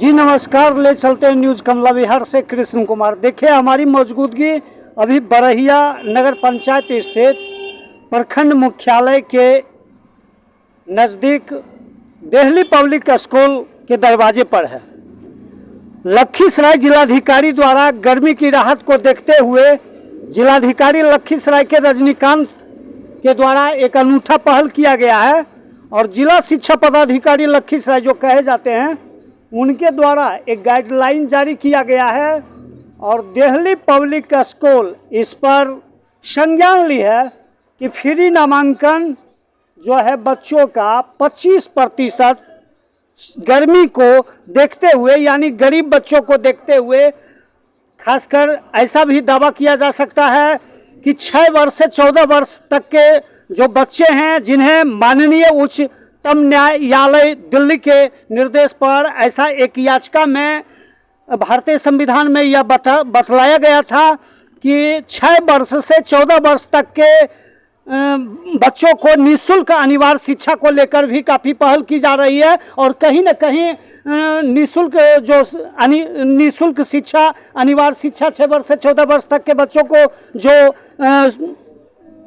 जी नमस्कार, ले चलते हैं न्यूज़ कमला विहार से कृष्ण कुमार। देखिए हमारी मौजूदगी अभी बरहिया नगर पंचायत स्थित प्रखंड मुख्यालय के नज़दीक देहली पब्लिक स्कूल के दरवाजे पर है। लखीसराय जिलाधिकारी द्वारा गर्मी की राहत को देखते हुए जिलाधिकारी लखीसराय के रजनीकांत के द्वारा एक अनूठा पहल किया गया है और जिला शिक्षा पदाधिकारी लखीसराय जो कहे जाते हैं उनके द्वारा एक गाइडलाइन जारी किया गया है और देहली पब्लिक स्कूल इस पर संज्ञान ली है कि फ्री नामांकन जो है बच्चों का 25% गर्मी को देखते हुए यानी गरीब बच्चों को देखते हुए, खासकर ऐसा भी दावा किया जा सकता है कि 6 वर्ष से 14 वर्ष तक के जो बच्चे हैं जिन्हें माननीय उच्चतम न्यायालय दिल्ली के निर्देश पर ऐसा एक याचिका में भारतीय संविधान में यह बतलाया गया था कि 6 वर्ष से 14 वर्ष तक के बच्चों को निःशुल्क अनिवार्य शिक्षा को लेकर भी काफ़ी पहल की जा रही है और कहीं न कहीं निःशुल्क शिक्षा अनिवार्य शिक्षा 6 वर्ष से 14 वर्ष तक के बच्चों को जो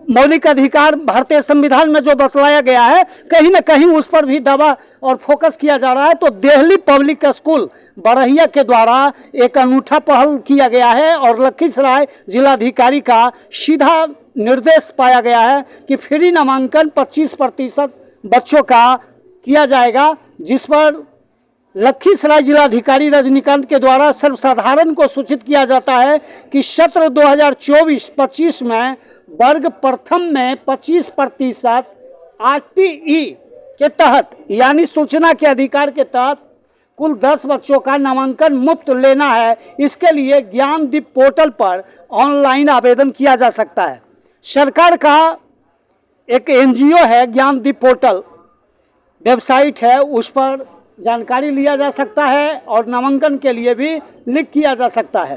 मौलिक अधिकार भारतीय संविधान में जो बतलाया गया है, कहीं न कहीं उस पर भी दावा और फोकस किया जा रहा है। तो देहली पब्लिक स्कूल बरहिया के द्वारा एक अनूठा पहल किया गया है और लखीसराय जिलाधिकारी का सीधा निर्देश पाया गया है कि फ्री नामांकन 25% बच्चों का किया जाएगा, जिस पर लखीसराय जिलाधिकारी रजनीकांत के द्वारा सर्वसाधारण को सूचित किया जाता है कि सत्र 2024-25 में वर्ग प्रथम में 25% RTE के तहत यानी सूचना के अधिकार के तहत कुल 10 बच्चों का नामांकन मुफ्त लेना है। इसके लिए ज्ञानदीप पोर्टल पर ऑनलाइन आवेदन किया जा सकता है। सरकार का एक NGO है ज्ञानदीप पोर्टल, वेबसाइट है, उस पर जानकारी लिया जा सकता है और नामांकन के लिए भी लिंक किया जा सकता है।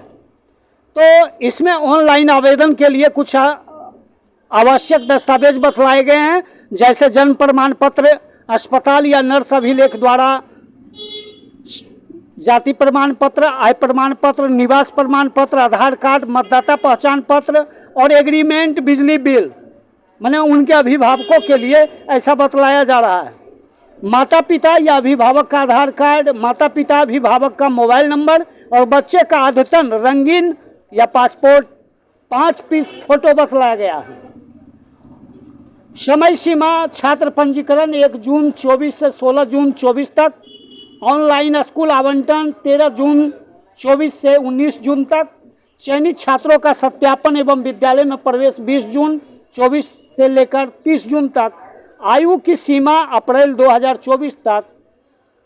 तो इसमें ऑनलाइन आवेदन के लिए कुछ आवश्यक दस्तावेज बतलाए गए हैं, जैसे जन्म प्रमाण पत्र, अस्पताल या नर्स अभिलेख द्वारा जाति प्रमाण पत्र, आय प्रमाण पत्र, निवास प्रमाण पत्र, आधार कार्ड, मतदाता पहचान पत्र और एग्रीमेंट बिजली बिल, माने उनके अभिभावकों के लिए ऐसा बतलाया जा रहा है। माता पिता या अभिभावक का आधार कार्ड, माता पिता अभिभावक का मोबाइल नंबर और बच्चे का अद्यतन रंगीन या पासपोर्ट 5 पीस फोटो बतलाया गया है। समय सीमा छात्र पंजीकरण 1 जून 24 से 16 जून 24 तक, ऑनलाइन स्कूल आवंटन 13 जून 24 से 19 जून तक, चयनित छात्रों का सत्यापन एवं विद्यालय में प्रवेश 20 जून 24 से लेकर 30 जून तक, आयु की सीमा अप्रैल 2024 तक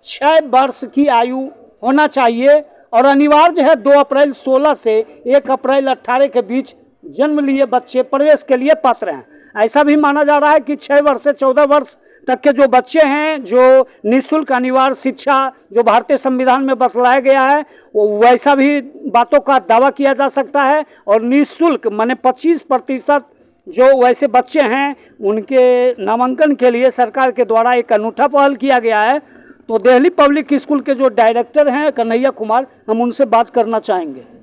6 वर्ष की आयु होना चाहिए और अनिवार्य है 2 अप्रैल 16 से 1 अप्रैल 18 के बीच जन्म लिए बच्चे प्रवेश के लिए पात्र हैं। ऐसा भी माना जा रहा है कि 6 वर्ष से 14 वर्ष तक के जो बच्चे हैं जो निःशुल्क अनिवार्य शिक्षा जो भारतीय संविधान में बतलाया गया है वो वैसा भी बातों का दावा किया जा सकता है और निःशुल्क माने 25% जो वैसे बच्चे हैं उनके नामांकन के लिए सरकार के द्वारा एक अनूठा पहल किया गया है। तो देहली पब्लिक स्कूल के जो डायरेक्टर हैं कन्हैया कुमार, हम उनसे बात करना चाहेंगे।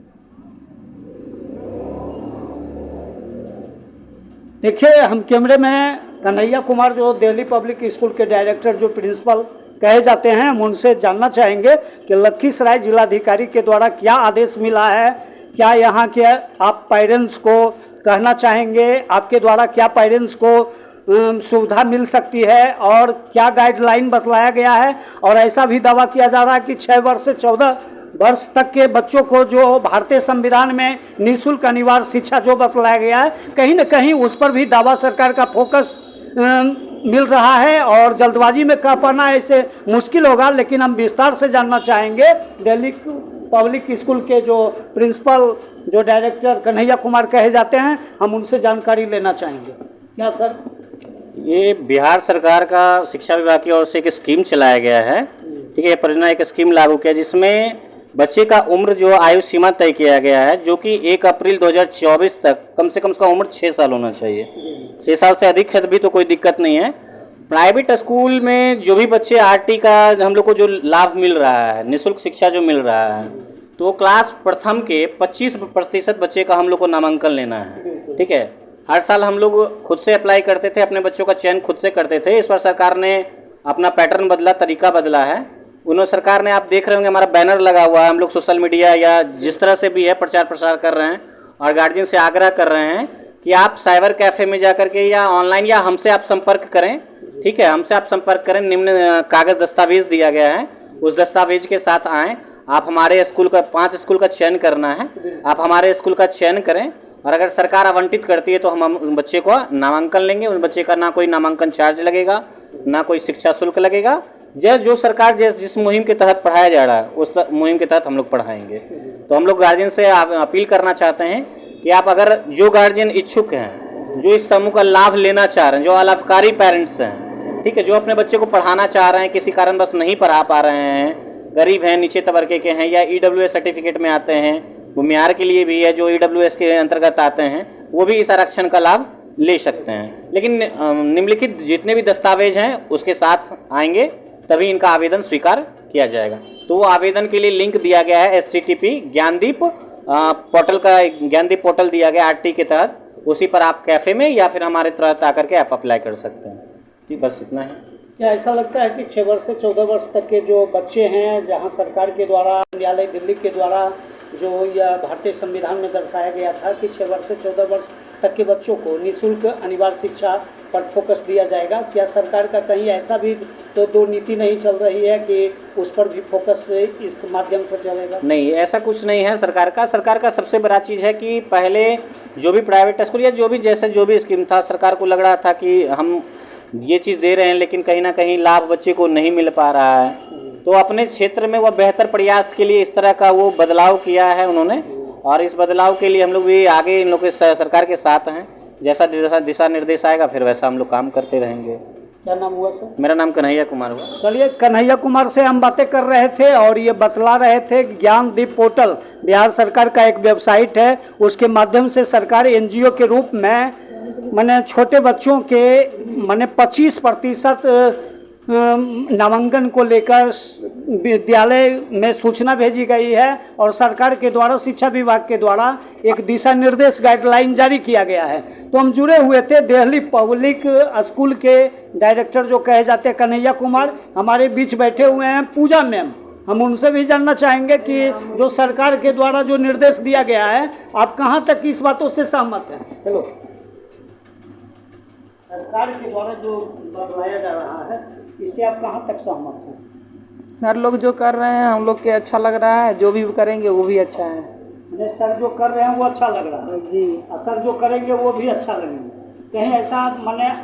देखिए हम कैमरे में कन्हैया कुमार जो दिल्ली पब्लिक स्कूल के डायरेक्टर जो प्रिंसिपल कहे जाते हैं, हम उनसे जानना चाहेंगे कि लखीसराय जिलाधिकारी के द्वारा क्या आदेश मिला है, क्या यहाँ के आप पेरेंट्स को कहना चाहेंगे, आपके द्वारा क्या पेरेंट्स को सुविधा मिल सकती है और क्या गाइडलाइन बतलाया गया है। और ऐसा भी दावा किया जा रहा है कि 6 वर्ष से 14 वर्ष तक के बच्चों को जो भारतीय संविधान में निःशुल्क अनिवार्य शिक्षा जो बतलाया गया है, कहीं न कहीं उस पर भी दावा सरकार का फोकस मिल रहा है और जल्दबाजी में कह पाना ऐसे मुश्किल होगा। लेकिन हम विस्तार से जानना चाहेंगे दिल्ली पब्लिक स्कूल के जो प्रिंसिपल जो डायरेक्टर कन्हैया कुमार कहे जाते हैं, हम उनसे जानकारी लेना चाहेंगे। क्या सर? ये बिहार सरकार का शिक्षा विभाग की ओर से एक स्कीम चलाया गया है, ठीक है। ये परियोजना एक स्कीम लागू किया जिसमें बच्चे का उम्र जो आयु सीमा तय किया गया है, जो कि 1 अप्रैल 2024 तक कम से कम उसका उम्र 6 साल होना चाहिए। 6 साल से अधिक है भी तो कोई दिक्कत नहीं है। प्राइवेट स्कूल में जो भी बच्चे आरटी का हम लोग को जो लाभ मिल रहा है, निःशुल्क शिक्षा जो मिल रहा है, तो क्लास प्रथम के 25% बच्चे का हम लोग को नामांकन लेना है। ठीक है, हर साल हम लोग खुद से अप्लाई करते थे, अपने बच्चों का चयन खुद से करते थे। इस बार सरकार ने अपना पैटर्न बदला, तरीका बदला है। उन्होंने सरकार ने, आप देख रहे होंगे हमारा बैनर लगा हुआ है, हम लोग सोशल मीडिया या जिस तरह से भी है प्रचार प्रसार कर रहे हैं और गार्जियन से आग्रह कर रहे हैं कि आप साइबर कैफ़े में जा करके या ऑनलाइन या हमसे आप संपर्क करें। ठीक है, हमसे आप संपर्क करें। निम्न कागज़ दस्तावेज दिया गया है, उस दस्तावेज के साथ आएँ। आप हमारे स्कूल का 5 स्कूल का चयन करना है, आप हमारे स्कूल का चयन करें और अगर सरकार आवंटित करती है तो हम उन बच्चे को नामांकन लेंगे। उन बच्चे का ना कोई नामांकन चार्ज लगेगा, ना कोई शिक्षा शुल्क लगेगा। जो सरकार जिस मुहिम के तहत पढ़ाया जा रहा है उस मुहिम के तहत हम लोग पढ़ाएंगे। तो हम लोग गार्जियन से अपील करना चाहते हैं कि आप अगर जो गार्जियन इच्छुक हैं, जो इस समूह का लाभ लेना चाह रहे हैं, जो अलाभकारी पेरेंट्स हैं, ठीक है, जो अपने बच्चे को पढ़ाना चाह रहे हैं, किसी कारणवश नहीं पढ़ा पा रहे हैं, गरीब हैं, नीचे तबके के हैं या EWS सर्टिफिकेट में आते हैं, वो म्यार के लिए भी है, जो EWS के अंतर्गत आते हैं, वो भी इस आरक्षण का लाभ ले सकते हैं। लेकिन निम्नलिखित जितने भी दस्तावेज हैं उसके साथ आएंगे तभी इनका आवेदन स्वीकार किया जाएगा। तो वो आवेदन के लिए लिंक दिया गया है HTTP ज्ञानदीप पोर्टल का, ज्ञानदीप पोर्टल दिया गया RT के तहत, उसी पर आप कैफ़े में या फिर हमारे तुरंत आकर के आप अप्लाई कर सकते हैं। ठीक, बस इतना है। क्या ऐसा लगता है कि 6 वर्ष से 14 वर्ष तक के जो बच्चे हैं, जहां सरकार के द्वारा, न्यायालय दिल्ली के द्वारा जो यह भारतीय संविधान में दर्शाया गया था कि 6 वर्ष से 14 वर्ष तक के बच्चों को निःशुल्क अनिवार्य शिक्षा पर फोकस दिया जाएगा, क्या सरकार का कहीं ऐसा भी तो दो नीति नहीं चल रही है कि उस पर भी फोकस इस माध्यम से चलेगा? नहीं, ऐसा कुछ नहीं है सरकार का सबसे बड़ा चीज़ है कि पहले जो भी प्राइवेट स्कूल या जो भी स्कीम था, सरकार को लग रहा था कि हम ये चीज़ दे रहे हैं लेकिन कहीं ना कहीं लाभ बच्चे को नहीं मिल पा रहा है, तो अपने क्षेत्र में वह बेहतर प्रयास के लिए इस तरह का वो बदलाव किया है उन्होंने। और इस बदलाव के लिए हम लोग भी आगे इन लोग के सरकार के साथ हैं। जैसा दिशा निर्देश आएगा फिर वैसा हम लोग काम करते रहेंगे। क्या नाम हुआ सर? मेरा नाम कन्हैया कुमार हुआ। चलिए, कन्हैया कुमार से हम बातें कर रहे थे और ये बतला रहे थे ज्ञानदीप पोर्टल बिहार सरकार का एक वेबसाइट है, उसके माध्यम से सरकार NGO के रूप में मैंने छोटे बच्चों के 25% नामांकन को लेकर विद्यालय में सूचना भेजी गई है और सरकार के द्वारा, शिक्षा विभाग के द्वारा एक दिशा निर्देश गाइडलाइन जारी किया गया है। तो हम जुड़े हुए थे दिल्ली पब्लिक स्कूल के डायरेक्टर जो कहे जाते हैं कन्हैया कुमार, हमारे बीच बैठे हुए हैं पूजा मैम। हम उनसे भी जानना चाहेंगे कि जो सरकार के द्वारा जो निर्देश दिया गया है, आप कहाँ तक इस बातों से सहमत हैं? हेलो, सरकार के द्वारा जो बदलाया जा रहा है इससे आप कहाँ तक सहमत हैं? सर लोग जो कर रहे हैं हम लोग के अच्छा लग रहा है, जो भी करेंगे वो भी अच्छा है। नहीं, सर जो कर रहे हैं वो अच्छा लग रहा है जी, और सर जो करेंगे वो भी अच्छा लगेंगे। कहीं ऐसा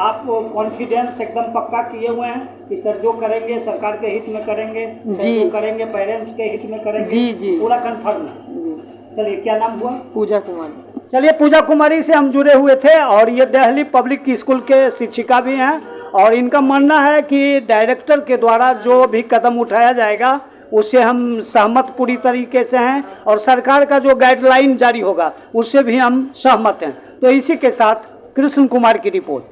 आप कॉन्फिडेंस एकदम पक्का किए हुए हैं कि सर जो करेंगे सरकार के हित में करेंगे, सर जी, जो करेंगे पेरेंट्स के हित में करेंगे? जी जी, पूरा कन्फर्म है। चलिए, क्या नाम हुआ? पूजा कुमार। चलिए, पूजा कुमारी से हम जुड़े हुए थे और ये दिल्ली पब्लिक स्कूल के शिक्षिका भी हैं और इनका मानना है कि डायरेक्टर के द्वारा जो भी कदम उठाया जाएगा उससे हम सहमत पूरी तरीके से हैं और सरकार का जो गाइडलाइन जारी होगा उससे भी हम सहमत हैं। तो इसी के साथ कृष्ण कुमार की रिपोर्ट।